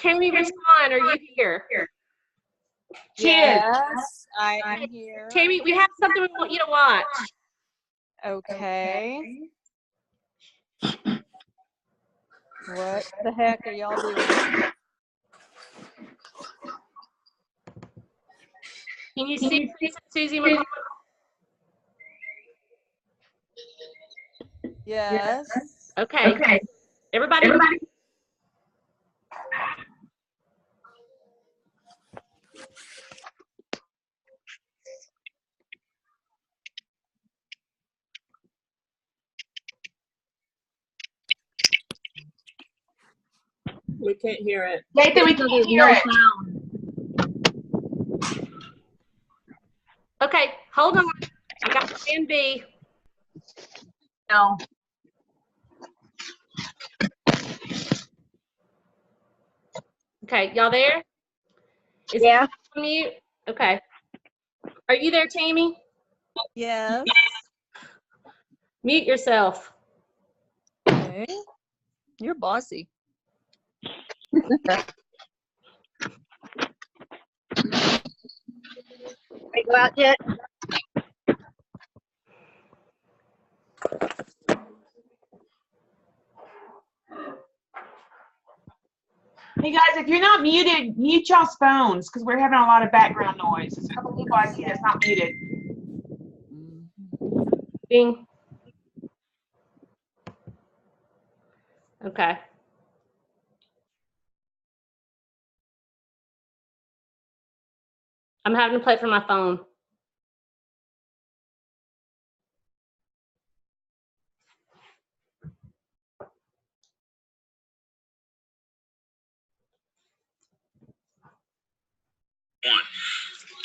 Tami, respond. Are you here? Yes, I am here. Tami, we have something we want you to watch. Okay. What the heck are y'all doing? Can you see Susie McCall? Yes. Okay. Everybody. We can't hear it. Nathan, we can't hear it. Okay, hold on. I got plan B. No. Okay, y'all there? Yeah. On mute? Okay. Are you there, Tami? Yes. Mute yourself. Okay. You're bossy. They go out yet? Hey guys, if you're not muted, mute y'all's phones because we're having a lot of background noise. There's a couple people I see that's not muted. Bing. Okay. I'm having to play from my phone.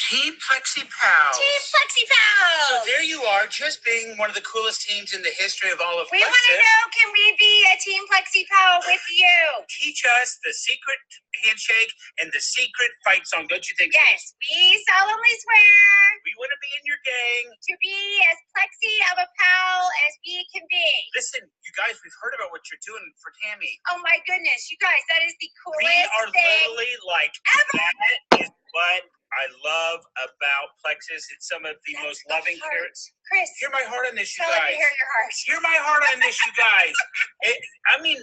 Team Plexi Pals. Team Plexi Pals. So there you are, just being one of the coolest teams in the history of all of We Plexus. want to know, can we be a Team Plexi Pal with you? Teach us the secret handshake and the secret fight song, don't you think? Yes, we solemnly swear We want to be in your gang. to be as Plexi of a pal as we can be. Listen, you guys, we've heard about what you're doing for Tami. Oh my goodness, you guys, that is the We coolest are thing literally like, ever. that is what I love about Plexus. It's some of the That's most the loving heart. parents. Chris, Hear my heart on this, you tell me guys. to hear your heart. Hear my heart on this, you guys. I mean,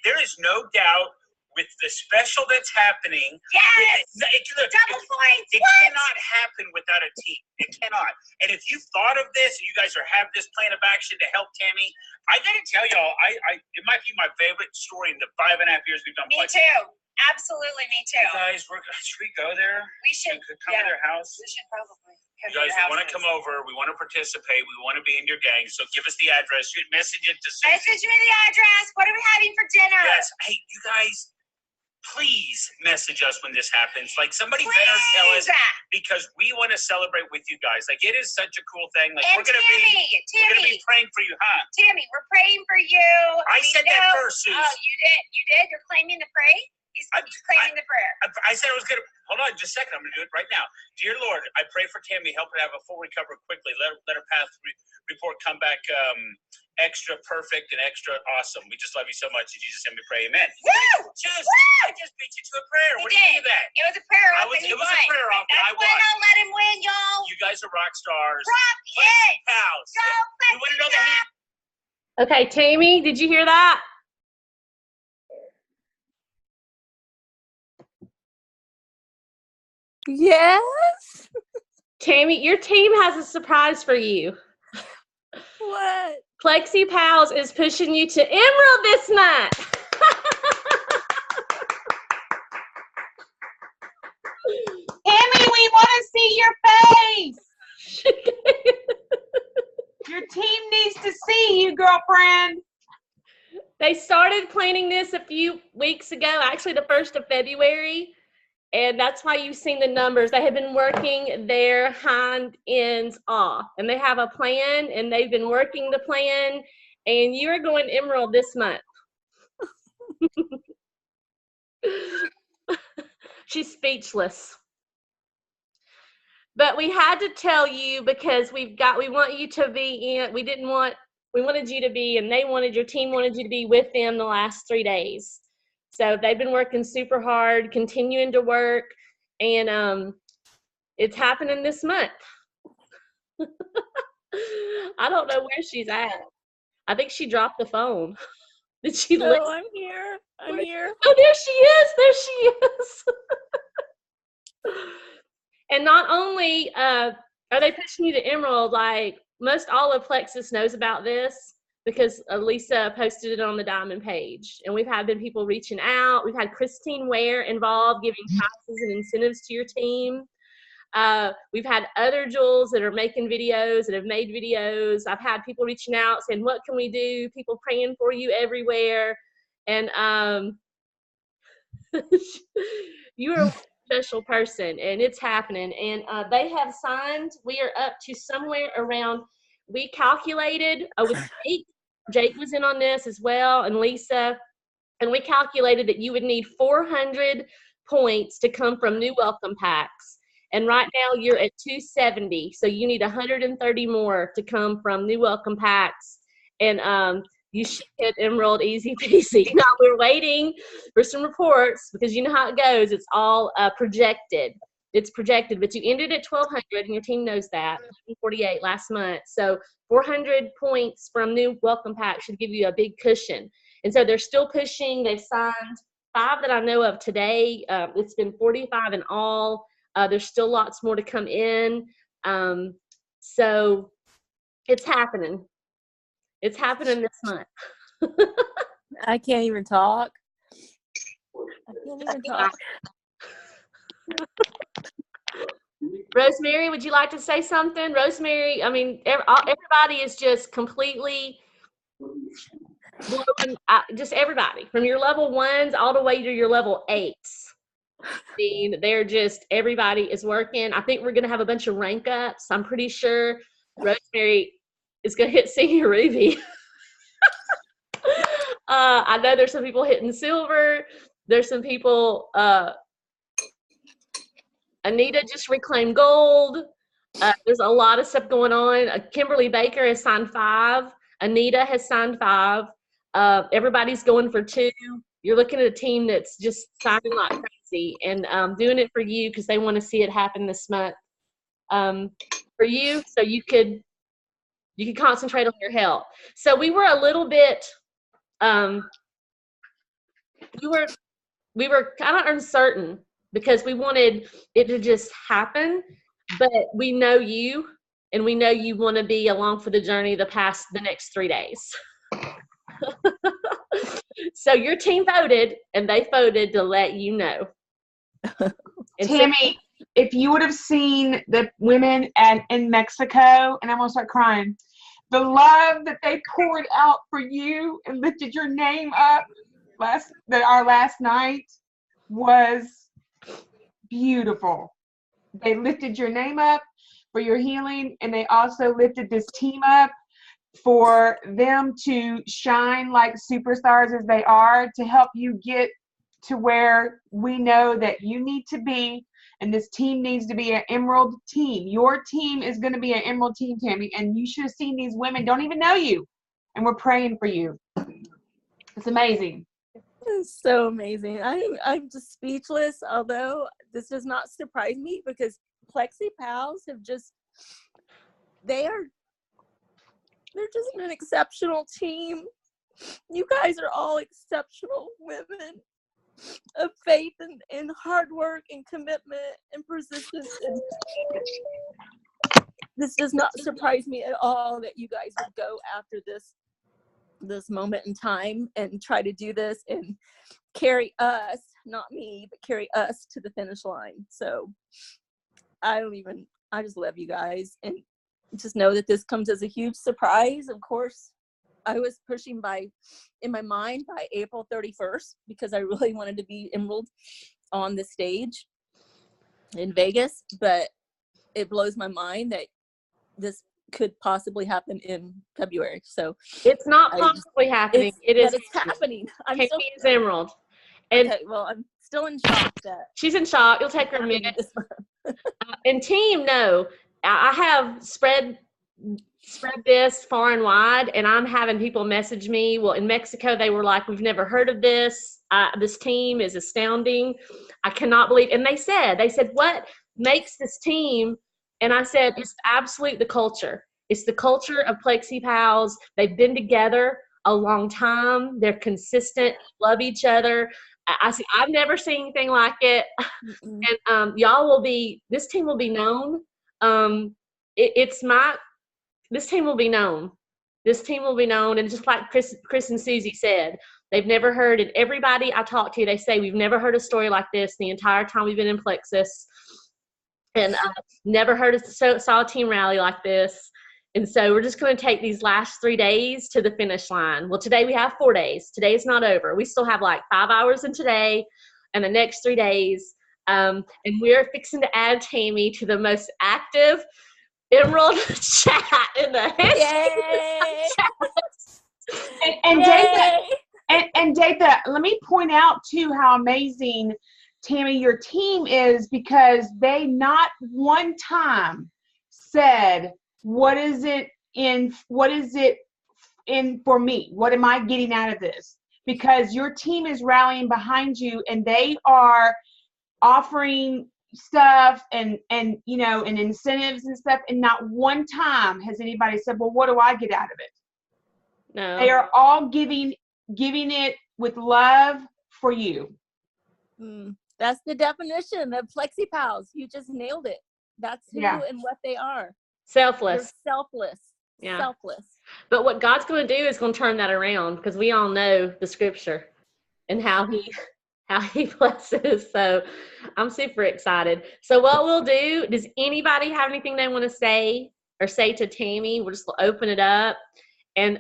there is no doubt with the special that's happening. Yes! Look, Double points! It What? cannot happen without a team. It cannot. And if you've thought of this, and you guys have this plan of action to help Tami, I got to tell y'all, it might be my favorite story in the 5.5 years we've done. Me too. Absolutely, me too. You guys, should we go there? We should. Come to their house? We should probably. You guys, we want to come over. We want to participate. We want to be in your gang. So give us the address. Message it to Susie. Message me the address. What are we having for dinner? Yes. Hey, you guys, please message us when this happens. Like, somebody better tell us, because we want to celebrate with you guys. Like, it is such a cool thing. Like, And we're gonna be praying for you, huh? Tammy, we're praying for you. I said that first, Suze. Oh, you did? You did? You're claiming the pray? He's claiming the prayer. I said I was gonna. Hold on, just a second. I'm gonna do it right now. Dear Lord, I pray for Tami. Help her have a full recovery quickly. Let her path report come back extra perfect and extra awesome. We just love you so much. In Jesus' name we pray. Amen. Woo! Suze, Woo! I just beat you to a prayer. You What do you think of did. that? It was a prayer off and he It was won. a prayer off and I That's why won. don't let him win, y'all. You guys are rock stars. Rock it. Pals. Go, We want to know the hand. Okay, Tami, did you hear that? Yes. Tami, your team has a surprise for you. What? Plexi Pals is pushing you to Emerald this month. Tami, we want to see your face. Your team needs to see you, girlfriend. They started planning this a few weeks ago, actually the 1st of February, and that's why you've seen the numbers. They have been working their hind ends off, and they have a plan, and they've been working the plan, and you are going Emerald this month. She's speechless. But we had to tell you because we want you to be in, we wanted you to be, and your team wanted you to be with them the last 3 days. So they've been working super hard, continuing to work, and it's happening this month. I don't know where she's at. I think she dropped the phone. Did she No, leave? I'm here. I'm here. Oh, there she is. There she is. And not only are they pushing you to Emerald, like most all of Plexus knows about this because Lisa posted it on the Diamond page. And we've had people reaching out. We've had Christine Ware involved, giving prizes and incentives to your team. We've had other jewels that are making videos, that have made videos. I've had people reaching out saying, what can we do? People praying for you everywhere. And you are a special person, and it's happening. And they have signed. We are up to somewhere around, we calculated with Jake was in on this as well, and Lisa, and we calculated that you would need 400 points to come from new welcome packs. And right now you're at 270, so you need 130 more to come from new welcome packs. And you should hit Emerald easy peasy. Now we're waiting for some reports because you know how it goes. It's all projected. It's projected, but you ended at 1,200, and your team knows that. 148 last month. So 400 points from new welcome pack should give you a big cushion. And so they're still pushing. They've signed 5 that I know of today. It's been 45 in all. There's still lots more to come in. So it's happening. It's happening this month. I can't even talk. I can't even talk. Rosemary, would you like to say something? Rosemary, I mean, everybody is just completely blowing, just everybody, from your level 1s all the way to your level 8s. I mean, they're just, everybody is working. I think we're going to have a bunch of rank ups. I'm pretty sure Rosemary is going to hit senior ruby. I know there's some people hitting silver. There's some people, Anita just reclaimed gold. There's a lot of stuff going on. Kimberly Baker has signed 5. Anita has signed 5. Everybody's going for 2. You're looking at a team that's just signing like crazy and doing it for you because they want to see it happen this month for you, so you could concentrate on your health. So we were a little bit, we were kind of uncertain because we wanted it to just happen, but we know you, and we know you want to be along for the journey the next 3 days. So your team voted, and they voted to let you know. Tami, if you would have seen the women in Mexico, and I'm going to start crying, the love that they poured out for you and lifted your name up our last night was beautiful. They lifted your name up for your healing, and they also lifted this team up for them to shine like superstars as they are, to help you get to where we know that you need to be, and this team needs to be an Emerald team. Your team is going to be an Emerald team, Tami, and you should have seen these women don't even know you, and we're praying for you. It's amazing. It's so amazing. I'm just speechless, although this does not surprise me because Plexi Pals have just, they're just an exceptional team. You guys are all exceptional women of faith and hard work and commitment and persistence. And this does not surprise me at all that you guys would go after this moment in time and try to do this and carry us, not me, but carry us to the finish line. So I just love you guys, and just know that this comes as a huge surprise. Of course, I was pushing in my mind by April 31st because I really wanted to be Emerald on the stage in Vegas, but it blows my mind that this could possibly happen in February. So it's not possibly happening. It's happening. Tami is Emerald. And okay, well, I'm still in shock that she's in shock. It'll take her a minute. And team, no, I have spread this far and wide, and I'm having people message me. Well, in Mexico, they were like, we've never heard of this. This team is astounding. I cannot believe. And they said, what makes this team? And I said, it's the culture. It's the culture of Plexi Pals. They've been together a long time. They're consistent, love each other. I've never seen anything like it. And this team will be known. This team will be known. This team will be known. And just like Chris and Susie said, they've never heard, and everybody I talk to, they say, we've never heard a story like this the entire time we've been in Plexus. And never saw a team rally like this. And so we're just going to take these last 3 days to the finish line. Well, today we have 4 days. Today is not over. We still have like 5 hours in today and the next 3 days. And we're fixing to add Tami to the most active Emerald chat in the history. And Datha, let me point out too how amazing, Tami, your team is, because they not one time said, what is it in for me? What am I getting out of this? Because your team is rallying behind you, and they are offering stuff and incentives and stuff, and not one time has anybody said, well, what do I get out of it? No. They are all giving it with love for you. That's the definition of Plexi Pals. You just nailed it. That's who and what they are. Selfless. They're selfless. Yeah. Selfless. But what God's going to do is going to turn that around, because we all know the scripture and how he blesses. So I'm super excited. So what we'll do, does anybody have anything they want to say or say to Tami? We'll just open it up. And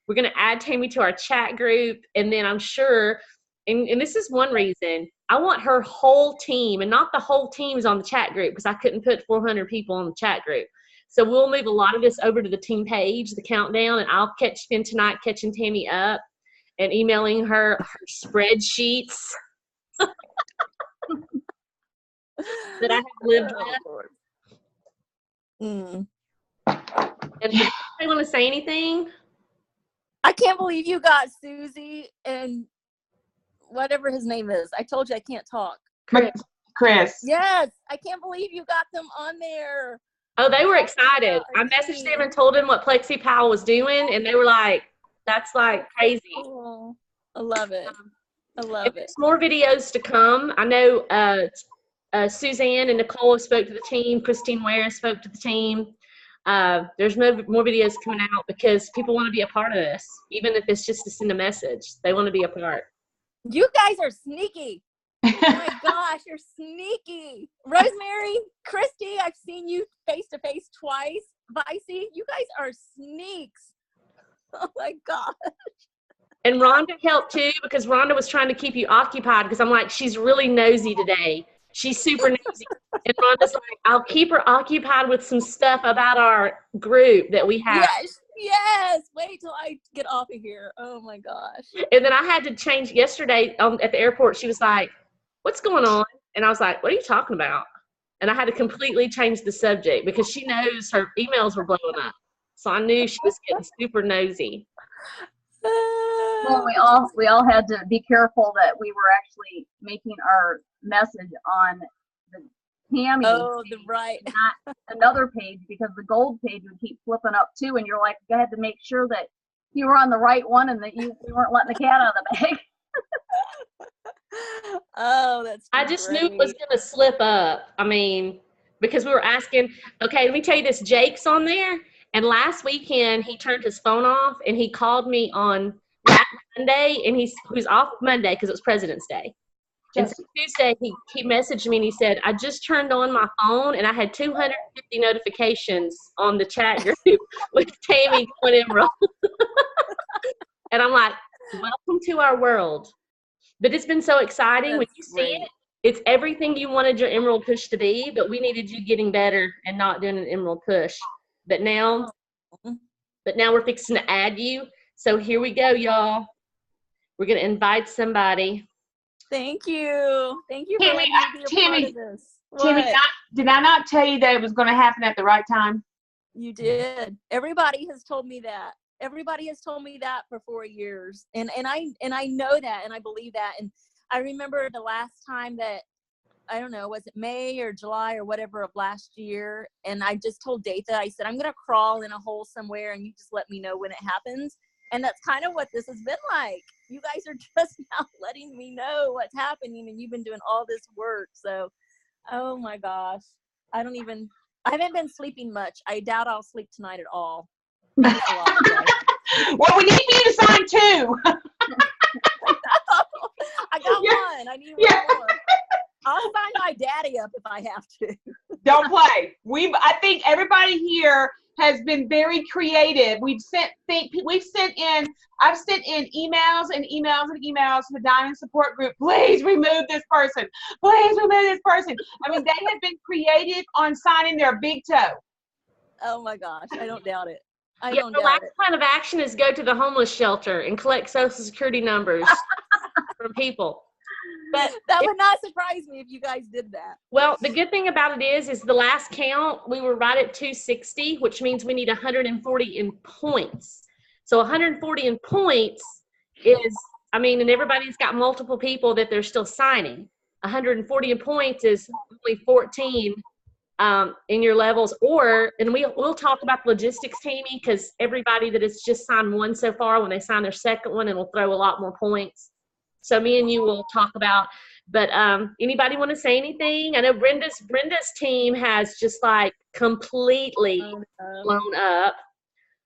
we're going to add Tami to our chat group. And then I'm sure, and this is one reason, I want her whole team, and not the whole team's on the chat group, because I couldn't put 400 people on the chat group. So we'll move a lot of this over to the team page, the countdown, and I'll spend tonight catching Tami up and emailing her spreadsheets that I have lived with. And do you want to say anything? I can't believe you got Susie and whatever his name is. I told you I can't talk. Chris. Yes, I can't believe you got them on there. Oh, they were excited. I messaged them and told them what Plexi Pal was doing, and they were like, that's like crazy. Oh, I love it. I love it. There's more videos to come. I know Suzanne and Nicole spoke to the team. Christine Ware spoke to the team. There's more videos coming out, because people want to be a part of this, even if it's just to send a message. They want to be a part. You guys are sneaky. Oh my gosh, you're sneaky. Rosemary, Christy, I've seen you face to face twice. Vicey, you guys are sneaks. Oh my gosh. And Rhonda helped too, because Rhonda was trying to keep you occupied, because I'm like, she's really nosy today. She's super nosy. And Rhonda's like, I'll keep her occupied with some stuff about our group that we have. Yes. Wait till I get off of here. Oh my gosh. And then I had to change yesterday at the airport. She was like, what's going on? And I was like, what are you talking about? And I had to completely change the subject, because she knows her emails were blowing up. So I knew she was getting super nosy. Well, we all had to be careful that we were actually making our message on the Tami page, right, not another page, because the gold page would keep flipping up too, and you're like, you had to make sure that you were on the right one and that we weren't letting the cat out of the bag. Oh, that's I just knew it was going to slip up. I mean, because we were asking, okay, let me tell you this, Jake's on there. And last weekend, he turned his phone off, and he called me on Monday, and he was off Monday because it was President's Day. And so Tuesday, he messaged me, and he said, I just turned on my phone, and I had 250 notifications on the chat group with Tami going Emerald. And I'm like, welcome to our world. But it's been so exciting. When you see it, it's everything you wanted your Emerald push to be, but we needed you getting better and not doing an Emerald push. But now we're fixing to add you. So here we go, y'all. We're going to invite somebody. Thank you. Thank you for Tami, letting me be a part of this. Tami, did I not tell you that it was going to happen at the right time? You did. Everybody has told me that. Everybody has told me that for 4 years, and I know that, and I believe that. And I remember the last time that, I don't know, was it May or July or whatever of last year, and I just told Datha, I said, I'm gonna crawl in a hole somewhere, and you just let me know when it happens. And that's kind of what this has been like. You guys are just now letting me know what's happening, and you've been doing all this work. So, oh my gosh, I haven't been sleeping much. I doubt I'll sleep tonight at all. Thanks a lot, guys. Well, we need you to sign 2. I got one. I need one more. I'll sign my daddy up if I have to. Don't play. I think everybody here has been very creative. I've sent in emails and emails and emails to the Diamond Support Group. Please remove this person. Please remove this person. I mean, they have been creative on signing their big toe. Oh my gosh, I don't doubt it. The last plan of action is go to the homeless shelter and collect Social Security numbers from people. But that would not surprise me if you guys did that. Well, the good thing about it is the last count, we were right at 260, which means we need 140 in points. So 140 in points is, I mean, and everybody's got multiple people that they're still signing. 140 in points is only 14 in your levels, and we'll talk about the logistics, Tami, because everybody that has just signed one so far, when they sign their second one, it'll throw a lot more points. So me and you will talk about, but anybody want to say anything? I know Brenda's team has just like completely blown up.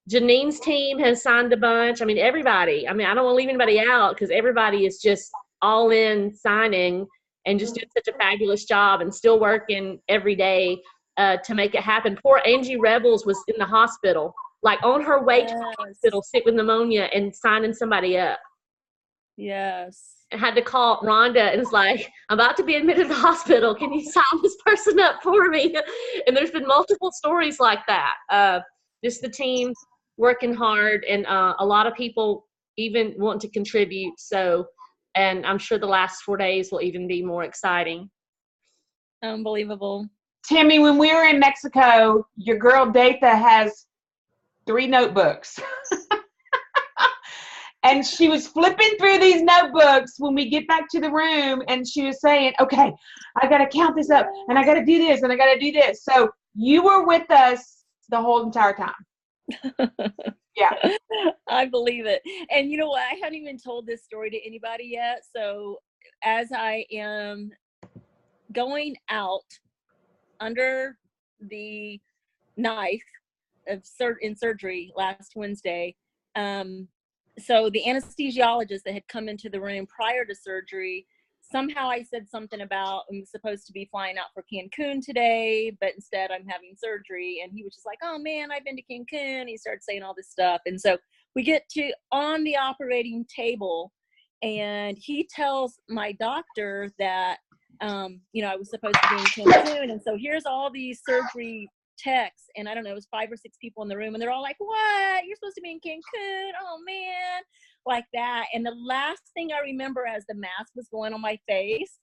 Janine's team has signed a bunch. I mean, everybody. I mean, I don't want to leave anybody out because everybody is just all in signing and just doing such a fabulous job and still working every day to make it happen. Poor Angie Rebels was in the hospital, like on her way to the hospital, sick with pneumonia and signing somebody up. Yes. I had to call Rhonda and it's like, I'm about to be admitted to the hospital. Can you sign this person up for me? And there's been multiple stories like that. Just the team working hard and a lot of people even want to contribute. So, and I'm sure the last 4 days will even be more exciting. Unbelievable. Tami, when we were in Mexico, your girl Datha has 3 notebooks. And she was flipping through these notebooks when we get back to the room, and she was saying, okay, I got to count this up, and I got to do this, and I got to do this. So you were with us the whole entire time. Yeah. I believe it. And you know what? I haven't even told this story to anybody yet. So as I am going out under the knife in surgery last Wednesday, so the anesthesiologist that had come into the room prior to surgery, somehow I said something about I'm supposed to be flying out for Cancun today, but instead I'm having surgery. And he was just like, oh man, I've been to Cancun. He started saying all this stuff. And so we get to on the operating table, and he tells my doctor that, I was supposed to be in Cancun. And so here's all these surgery techs, and I don't know, it was 5 or 6 people in the room, and they're all like, what? You're supposed to be in Cancun? Oh man, like that. And the last thing I remember as the mask was going on my face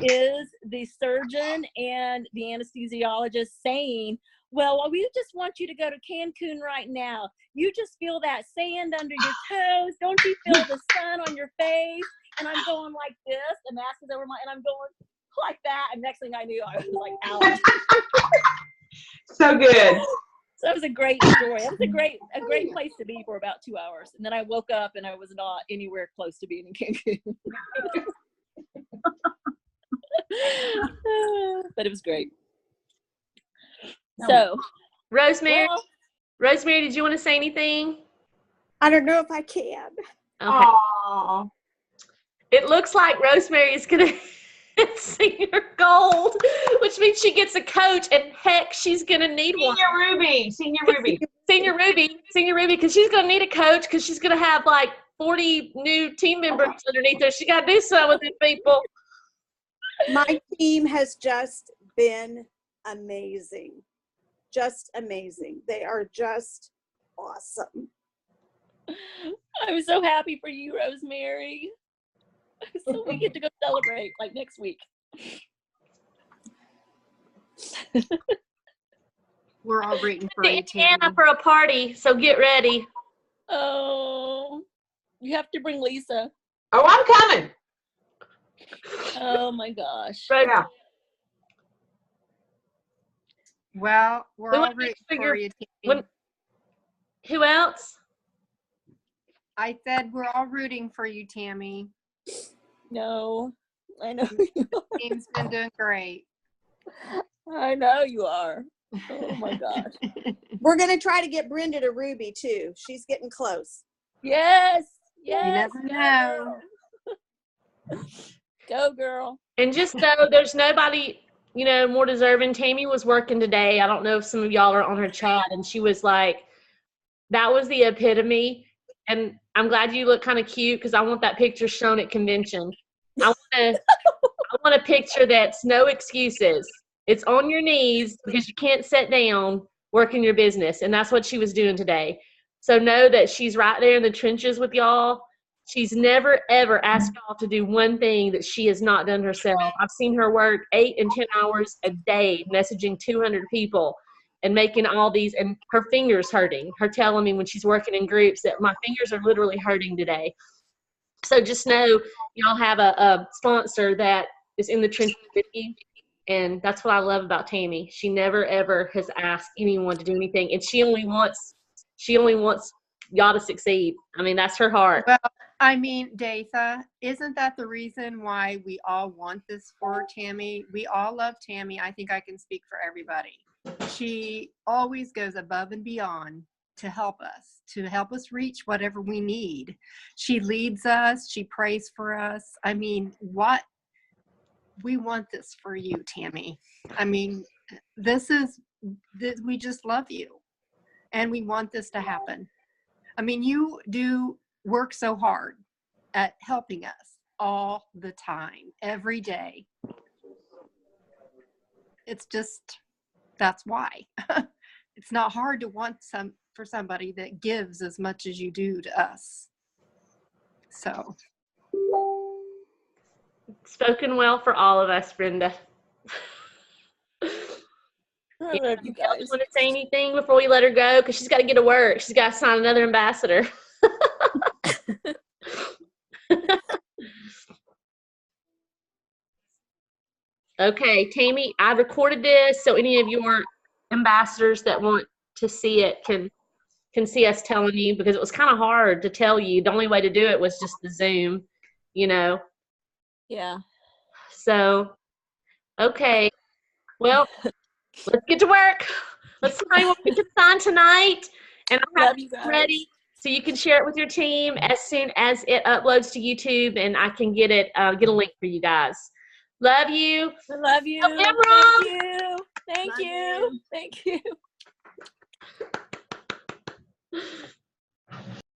is the surgeon and the anesthesiologist saying, well, we just want you to go to Cancun right now. You just feel that sand under your toes. Don't you feel the sun on your face? And I'm going like this, the mask is over and I'm going like that. And next thing I knew, I was like, ouch. So good. So it was a great story. It was a great place to be for about 2 hours. And then I woke up and I was not anywhere close to being in Cancun. But it was great. So, Rosemary, did you want to say anything? I don't know if I can. Okay. Aww. It looks like Rosemary is going to senior gold, which means she gets a coach, and heck, she's going to need one. Senior Ruby, because she's going to need a coach because she's going to have like 40 new team members underneath her. She got to do something with these people. My team has just been amazing. Just amazing. They are just awesome. I'm so happy for you, Rosemary. So we get to go celebrate like next week. We're all rooting for you, Anna for a party, so get ready. Oh, you have to bring Lisa. Oh, I'm coming. Oh my gosh. Right. Yeah. Well, we're We all want to rooting figure- for you, Tammy. Who else? I said we're all rooting for you, Tammy. No, I know you Team's been doing great. are. I know you are. Oh my gosh. We're going to try to get Brenda to Ruby too. She's getting close. Yes. Yes. never know. Go, girl. And just know there's nobody, you know, more deserving. Tami was working today. I don't know if some of y'all are on her chat, and she was like, that was the epitome. And I'm glad you look kind of cute because I want that picture shown at convention. I want a picture that's no excuses. It's on your knees because you can't sit down working your business. And that's what she was doing today. So know that she's right there in the trenches with y'all. She's never, ever asked y'all to do one thing that she has not done herself. I've seen her work 8 and 10 hours a day, messaging 200 people and making all these, and her fingers hurting. Her telling me when she's working in groups that my fingers are literally hurting today. So just know y'all have a sponsor that is in the trenches with you. And that's what I love about Tami. She never, ever has asked anyone to do anything. And she only wants y'all to succeed. I mean, that's her heart. Well, I mean, Datha, isn't that the reason why we all want this for Tami? We all love Tami. I think I can speak for everybody. She always goes above and beyond to help us reach whatever we need. She leads us. She prays for us. I mean, we want this for you, Tami. I mean, we just love you and we want this to happen. I mean, you do work so hard at helping us all the time, every day. It's just, that's why. It's not hard to want for somebody that gives as much as you do to us. So. Spoken well for all of us, Brenda. I love you guys. Want to say anything before we let her go? Because she's got to get to work. She's got to sign another ambassador. Okay, Tami, I recorded this, so any of your ambassadors that want to see it can see us telling you, because it was kind of hard to tell you. The only way to do it was just the Zoom, you know. Yeah. So, okay. Well, let's get to work. Let's find what we can sign tonight. And I'll have it ready so you can share it with your team as soon as it uploads to YouTube, and I can get a link for you guys. Love you. I love you. Thank you. Thank you. Thank you.